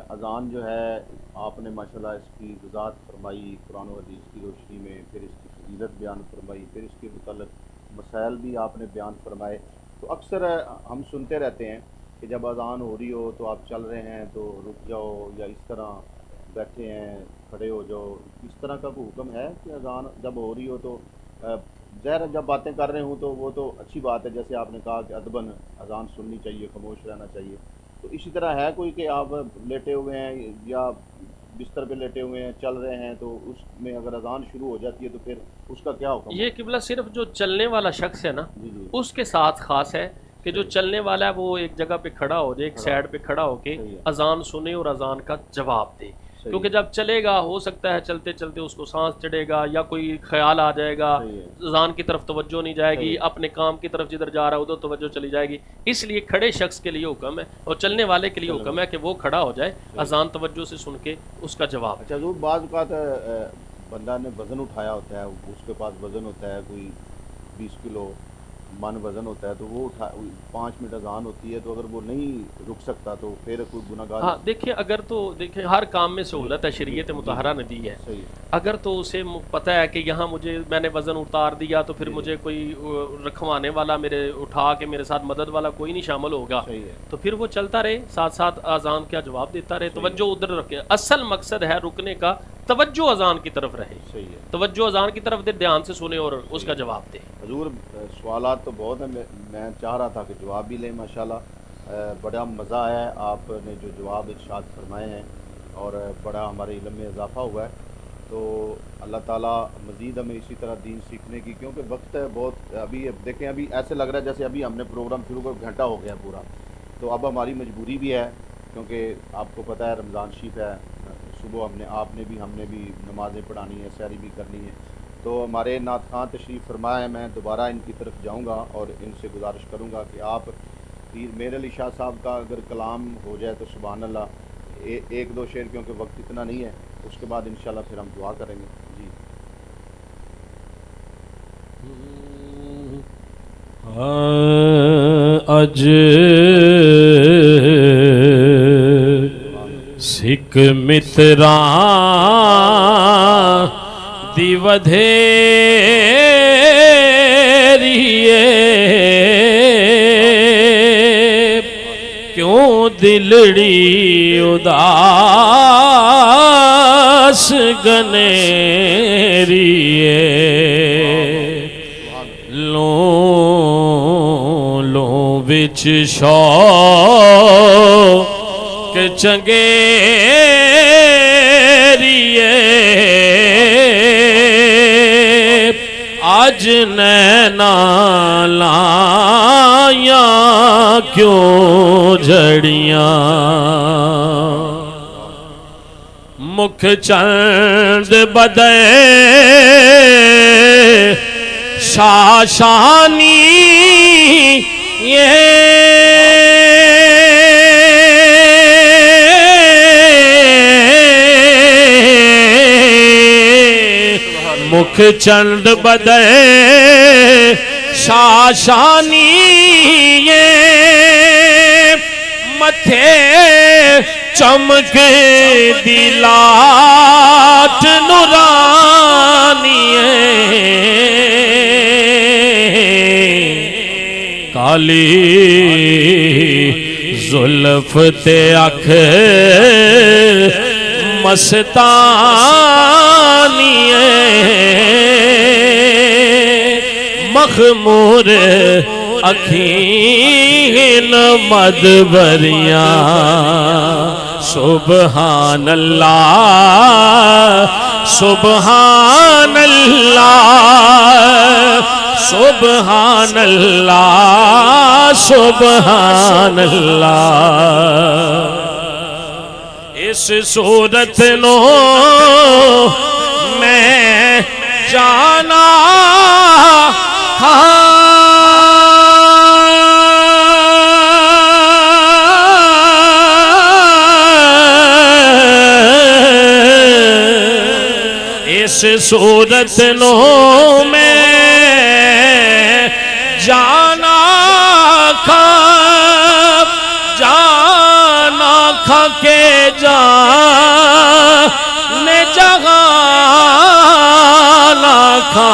اذان جو ہے آپ نے ماشاءاللہ اس کی وضاحت فرمائی قرآن و حدیث کی روشنی میں، پھر اس کی فضیلت بیان فرمائی، پھر اس کے متعلق مسائل بھی آپ نے بیان فرمائے، تو اکثر ہم سنتے رہتے ہیں کہ جب اذان ہو رہی ہو تو آپ چل رہے ہیں تو رک جاؤ، یا اس طرح بیٹھے ہیں کھڑے ہو جاؤ، اس طرح کا کوئی حکم ہے کہ اذان جب ہو رہی ہو تو ظاہر جب باتیں کر رہے ہوں تو وہ تو اچھی بات ہے، جیسے آپ نے کہا کہ ادباً اذان سننی چاہیے، خاموش رہنا چاہیے، تو اسی طرح ہے کوئی کہ آپ لیٹے ہوئے ہیں یا بستر پہ لیٹے ہوئے ہیں چل رہے ہیں تو اس میں اگر اذان شروع ہو جاتی ہے تو پھر اس کا کیا حکم
یہ قبلہ صرف جو چلنے والا شخص ہے نا
جی جی
اس کے ساتھ خاص ہے کہ جو چلنے والا ہے وہ ایک جگہ پہ کھڑا ہو جائے، ایک سائڈ پہ کھڑا ہو کے
صحیح ہے،
اذان سنے اور اذان کا جواب دے،
صحیح
کیونکہ جب چلے گا ہو سکتا ہے چلتے چلتے اس کو سانس چڑھے گا یا کوئی خیال آ جائے گا،
صحیح ہے،
اذان کی طرف توجہ نہیں جائے گی،
صحیح ہے،
اپنے کام کی طرف جدھر جا رہا ہے ادھر توجہ چلی جائے گی، اس لیے کھڑے شخص کے لیے حکم ہے اور چلنے والے کے لیے حکم ہے کہ وہ کھڑا ہو جائے، اذان توجہ سے سن کے اس کا جواب۔
اچھا حضور، بعض اوقات بندہ نے وزن اٹھایا ہوتا ہے، اس کے پاس وزن ہوتا ہے کوئی 20 کلو من وزن ہوتا ہے، تو وہ 5 منٹ اذان ہوتی ہے تو اگر وہ نہیں رک سکتا تو پھر کوئی گناہ گار؟
ہاں دیکھیں، اگر تو دیکھیں ہر کام میں سہولت ہے، شریعت مطہرہ نے دی ہے،
صحیح ہے،
اگر تو اسے پتہ ہے کہ یہاں میں نے وزن اتار دیا تو پھر مجھے کوئی رکھوانے والا میرے اٹھا کے میرے ساتھ مدد والا کوئی نہیں شامل ہوگا،
صحیح ہے،
تو پھر وہ چلتا رہے ساتھ ساتھ اذان کا جواب دیتا رہے، توجہ ادھر رکھے، اصل مقصد ہے رکنے کا توجہ اذان کی طرف رہے،
صحیح ہے۔
توجہ اذان کی طرف دے، دھیان سے سنے اور اس کا جواب دے۔
حضور سوالات تو بہت ہیں، میں چاہ رہا تھا کہ جواب بھی لیں، ماشاءاللہ بڑا مزہ آیا ہے آپ نے جو جواب ارشاد فرمائے ہیں اور بڑا ہمارے علم میں اضافہ ہوا ہے، تو اللہ تعالیٰ مزید ہمیں اسی طرح دین سیکھنے کی، کیونکہ وقت ہے بہت، ابھی دیکھیں ابھی ایسے لگ رہا ہے جیسے ابھی ہم نے پروگرام شروع کر گھنٹہ ہو گیا پورا، تو اب ہماری مجبوری بھی ہے کیونکہ آپ کو پتہ ہے رمضان شریف ہے، صبح ہم نے بھی نمازیں پڑھانی ہے، سحری بھی کرنی ہے، تو ہمارے نعت خواں تشریف فرمایا ہے، میں دوبارہ ان کی طرف جاؤں گا اور ان سے گزارش کروں گا کہ آپ پیر میر علی شاہ صاحب کا اگر کلام ہو جائے تو سبحان اللہ، ایک دو شعر، کیونکہ وقت اتنا نہیں ہے، اس کے بعد انشاءاللہ پھر ہم دعا کریں گے جی۔
اج سکھ متراں دی ودھیری کیوں دلڑی اداس گنیری لوں وچ شوق چنگیری اج نینا لائیاں کیوں جڑیاں مکھ چند بدے شاشانی مکھ چند بدے شاشانی متھے چمک دی لاٹ نورانی کالی زلف تے اکھ مستانی مخمور اکھین مدبریاں سبحان اللہ سبحان اللہ سبحان اللہ سبحان اللہ اس صورت نو میں جانا اس صورت نو میں جانا کھا کے جان جہانا کھا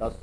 10